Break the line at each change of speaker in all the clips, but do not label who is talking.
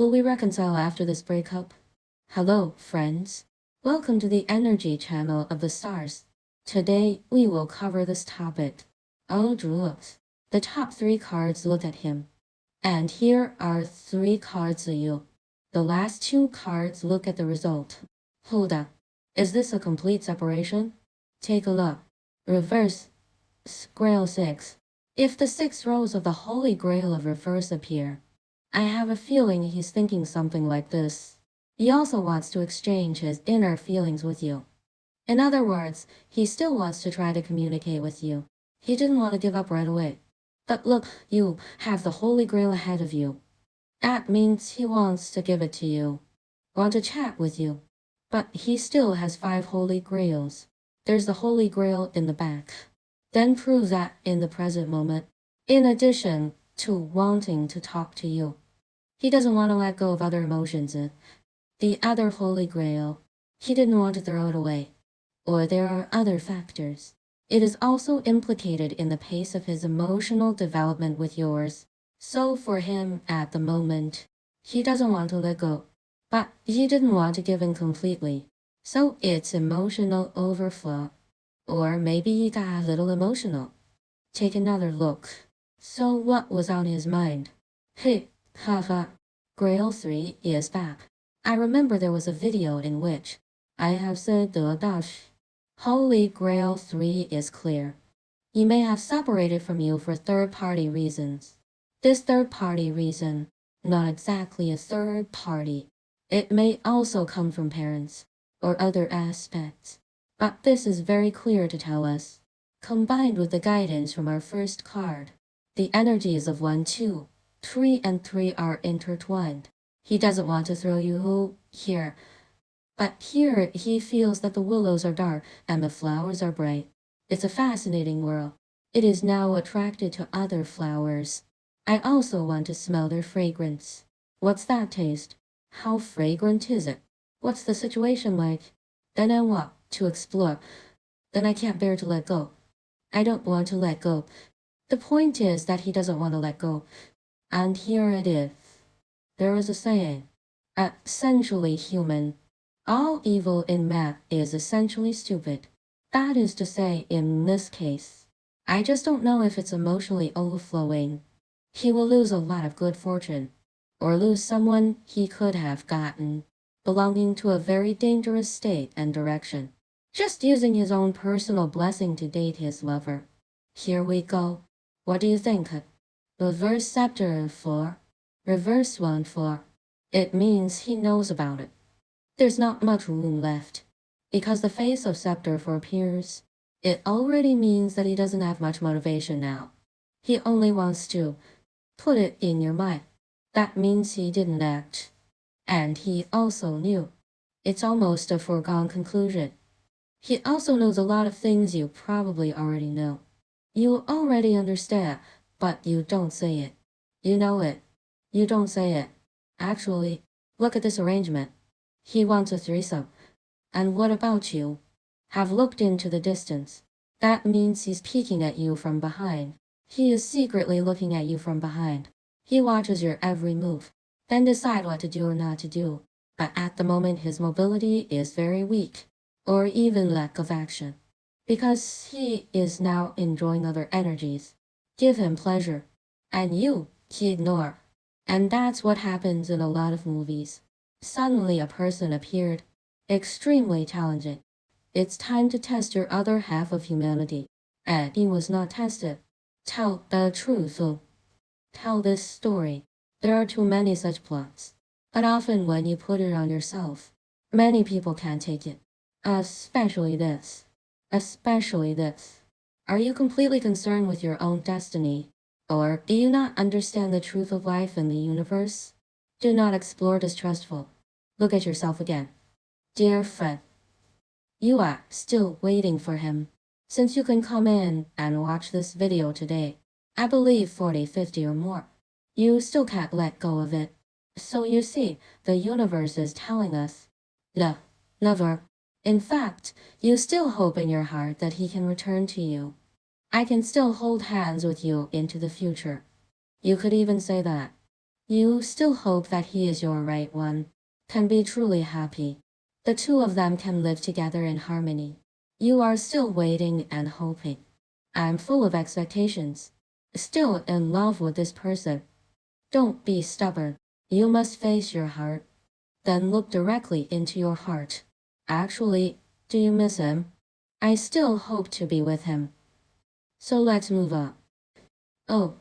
Will we reconcile after this breakup? Hello, friends. Welcome to the energy channel of the stars. Today, we will cover this topic. Oh, looks. The top 3 cards look at him. And here are 3 cards of you. The last 2 cards look at the result. Hold on. Is this a complete separation? Take a look. Reverse. Grail 6. If the 6 rows of the Holy Grail of Reverse appear, I have a feeling he's thinking something like this. He also wants to exchange his inner feelings with you. In other words, he still wants to try to communicate with you. He didn't want to give up right away. But look, you have the Holy Grail ahead of you. That means he wants to give it to you. Want to chat with you. But he still has 5 Holy Grails. There's the Holy Grail in the back. Then prove that in the present moment, in addition to wanting to talk to you. He doesn't want to let go of other emotions. The other Holy Grail, he didn't want to throw it away. Or there are other factors. It is also implicated in the pace of his emotional development with yours. So for him at the moment, he doesn't want to let go. But he didn't want to give in completely. So it's emotional overflow. Or maybe he got a little emotional. Take another look. So what was on his mind? Hey, haha. Grail 3 is back. I remember there was a video in which I have said the dash. Holy Grail 3 is clear. He may have separated from you for third-party reasons. This third-party reason, not exactly a third party. It may also come from parents or other aspects. But this is very clear to tell us. Combined with the guidance from our first card, the energies of 1, 2, 3 and 3 are intertwined. He doesn't want to throw you here. But here he feels that the willows are dark and the flowers are bright. It's a fascinating world. It is now attracted to other flowers. I also want to smell their fragrance. What's that taste? How fragrant is it? What's the situation like? Then I want to explore. Then I can't bear to let go. I don't want to let go. The point is that he doesn't want to let go. And here it is. There is a saying, essentially human. All evil in man is essentially stupid. That is to say, in this case, I just don't know if it's emotionally overflowing. He will lose a lot of good fortune, or lose someone he could have gotten, belonging to a very dangerous state and direction. Just using his own personal blessing to date his lover. Here we go. What do you think? Reverse scepter 4. Reverse 1 4. It means he knows about it. There's not much room left. Because the face of scepter 4 appears, it already means that he doesn't have much motivation now. He only wants to put it in your mind. That means he didn't act. And he also knew. It's almost a foregone conclusion. He also knows a lot of things you probably already know. You already understand, but you don't say it. You know it. You don't say it. Actually, look at this arrangement. He wants a threesome. And what about you? Have looked into the distance. That means he's peeking at you from behind. He is secretly looking at you from behind. He watches your every move, then decide what to do or not to do. But at the moment his mobility is very weak. Or even lack of action. Because he is now enjoying other energies. Give him pleasure. And you, he ignore. And that's what happens in a lot of movies. Suddenly a person appeared. Extremely talented. It's time to test your other half of humanity. And he was not tested. Tell the truth. Tell this story. There are too many such plots. But often when you put it on yourself, many people can't take it. Especially this. Especially this. Are you completely concerned with your own destiny? Or do you not understand the truth of life and the universe? Do not explore distrustful. Look at yourself again. Dear friend, you are still waiting for him. Since you can come in and watch this video today, I believe 40, 50 or more, you still can't let go of it. So you see, the universe is telling us, never. In fact, you still hope in your heart that he can return to you. I can still hold hands with you into the future. You could even say that. You still hope that he is your right one, can be truly happy. The two of them can live together in harmony. You are still waiting and hoping. I'm full of expectations. Still in love with this person. Don't be stubborn. You must face your heart. Then look directly into your heart. Actually, do you miss him? I still hope to be with him. So let's move on. Oh,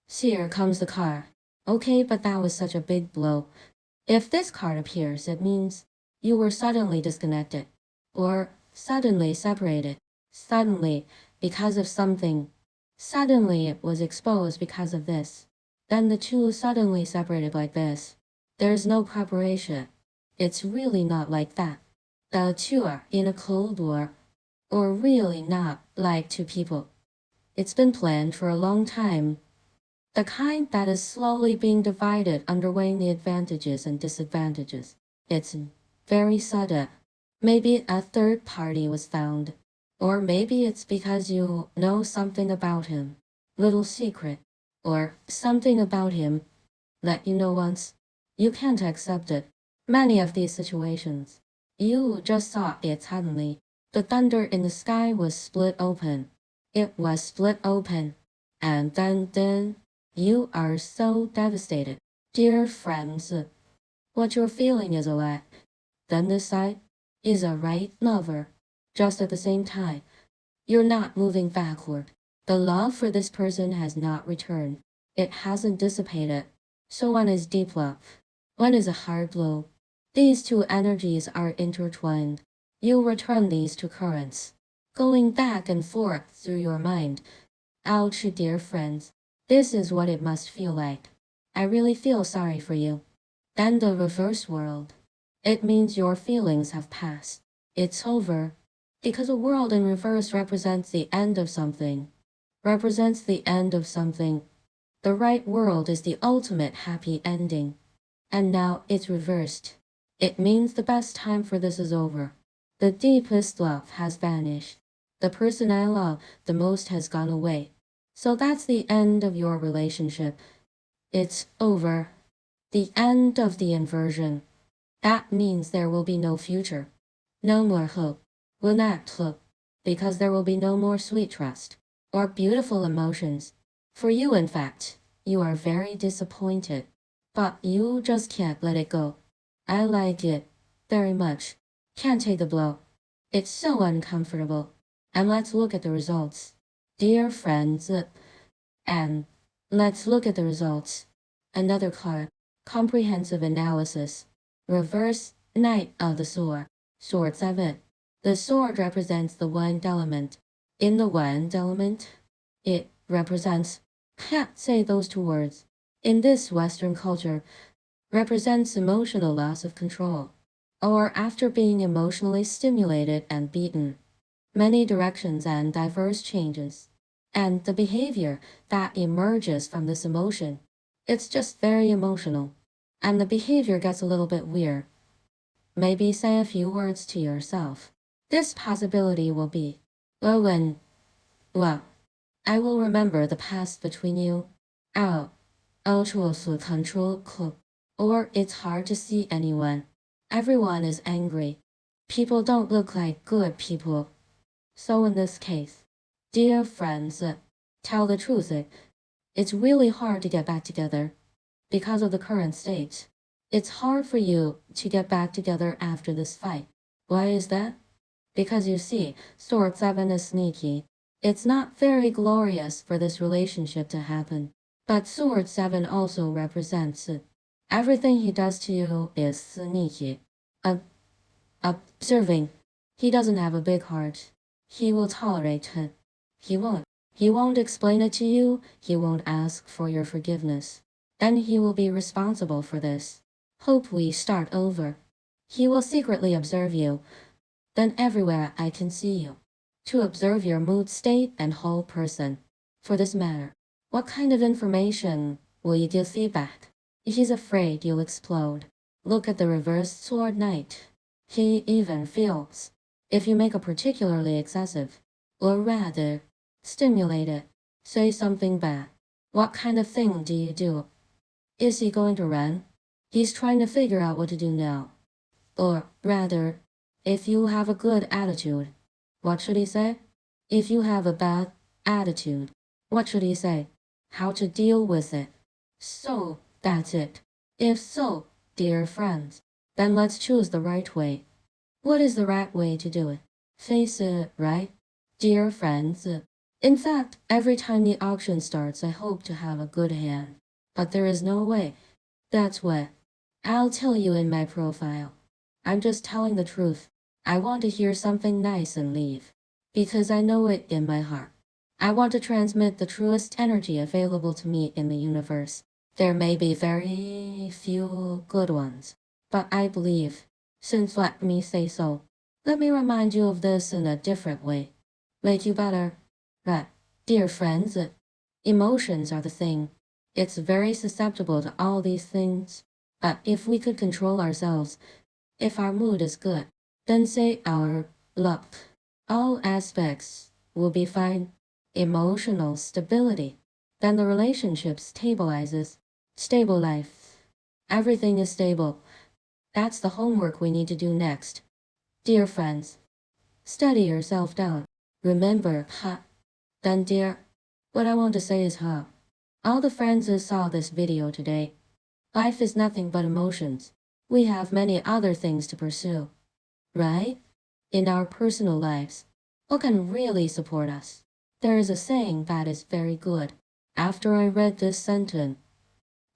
here comes the car. Okay, but that was such a big blow. If this card appears, it means you were suddenly disconnected. Or suddenly separated. Suddenly, because of something. Suddenly it was exposed because of this. Then the two suddenly separated like this. There's no preparation. It's really not like that. The two are in a cold war. Or really not like two people. It's been planned for a long time. The kind that is slowly being divided, underweighing the advantages and disadvantages. It's very sudden. Maybe a third party was found. Or maybe it's because you know something about him. Little secret. Or something about him that you know once. You can't accept it. Many of these situations. You just saw it suddenly. The thunder in the sky was split open. It was split open. And then, you are so devastated. Dear friends, what you're feeling is a lie. Then this side is a right lover. Just at the same time, you're not moving backward. The love for this person has not returned. It hasn't dissipated. So one is deep love. One is a hard blow. These two energies are intertwined. You return these two currents, going back and forth through your mind. Ouch, dear friends. This is what it must feel like. I really feel sorry for you. Then the reverse world. It means your feelings have passed. It's over. Because a world in reverse represents the end of something. Represents the end of something. The right world is the ultimate happy ending. And now it's reversed. It means the best time for this is over. The deepest love has vanished. The person I love the most has gone away. So that's the end of your relationship. It's over. The end of the inversion. That means there will be no future. No more hope. Will not hope. Because there will be no more sweet trust. Or beautiful emotions. For you, in fact, you are very disappointed. But you just can't let it go. I like it. Very much. Can't take the blow. It's so uncomfortable. And let's look at the results. Dear friends, and let's look at the results. Another card. Comprehensive analysis. Reverse Knight of the Sword. Sword 7. The sword represents the wind element. In the wind element, it represents, can't say those two words. In this Western culture, represents emotional loss of control. Or after being emotionally stimulated and beaten. Many directions and diverse changes. And the behavior that emerges from this emotion. It's just very emotional. And the behavior gets a little bit weird. Maybe say a few words to yourself. This possibility will be, well, I will remember the past between you. Oh, control. Or it's hard to see anyone. Everyone is angry. People don't look like good people. So in this case, dear friends, tell the truth. It's really hard to get back together. Because of the current state. It's hard for you to get back together after this fight. Why is that? Because you see, Sword 7 is sneaky. It's not very glorious for this relationship to happen. But Sword 7 also represents everything he does to you is sneaky. Observing. He doesn't have a big heart. He will tolerate it. He won't. He won't explain it to you. He won't ask for your forgiveness. Then he will be responsible for this. Hope we start over. He will secretly observe you. Then everywhere I can see you. To observe your mood state and whole person. For this matter, what kind of information will you give feedback? He's afraid you'll explode. Look at the reversed sword knight. He even feels. If you make a particularly excessive, or rather, stimulated, say something bad. What kind of thing do you do? Is he going to run? He's trying to figure out what to do now. Or rather, if you have a good attitude, what should he say? If you have a bad attitude, what should he say? How to deal with it. So, that's it. If so, dear friends, then let's choose the right way. What is the right way to do it? Face it, right? Dear friends, in fact, every time the auction starts, I hope to have a good hand. But there is no way. That's what I'll tell you in my profile. I'm just telling the truth. I want to hear something nice and leave. Because I know it in my heart. I want to transmit the truest energy available to me in the universe. There may be very few good ones, but I believe, since let me say so, let me remind you of this in a different way. Make you better. Right, dear friends, emotions are the thing. It's very susceptible to all these things. But if we could control ourselves, if our mood is good, then say our luck, all aspects will be fine. Emotional stability. Then the relationship stabilizes. Stable life. Everything is stable. That's the homework we need to do next. Dear friends, study yourself down. Remember, Then dear, what I want to say is, all the friends who saw this video today, life is nothing but emotions. We have many other things to pursue, right? In our personal lives, what can really support us? There is a saying that is very good. After I read this sentence,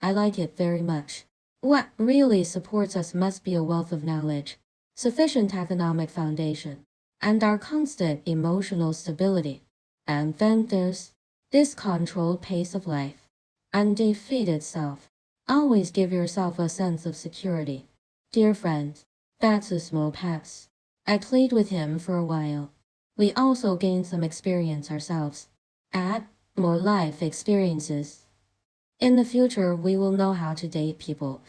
I like it very much. What really supports us must be a wealth of knowledge, sufficient economic foundation, and our constant emotional stability. And then there's this controlled pace of life, undefeated self. Always give yourself a sense of security. Dear friends, that's a small pass. I played with him for a while. We also gained some experience ourselves. Add more life experiences. In the future, we will know how to date people.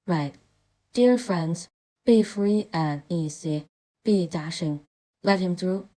Right. Dear friends, be free and easy. Be dashing. Let him through.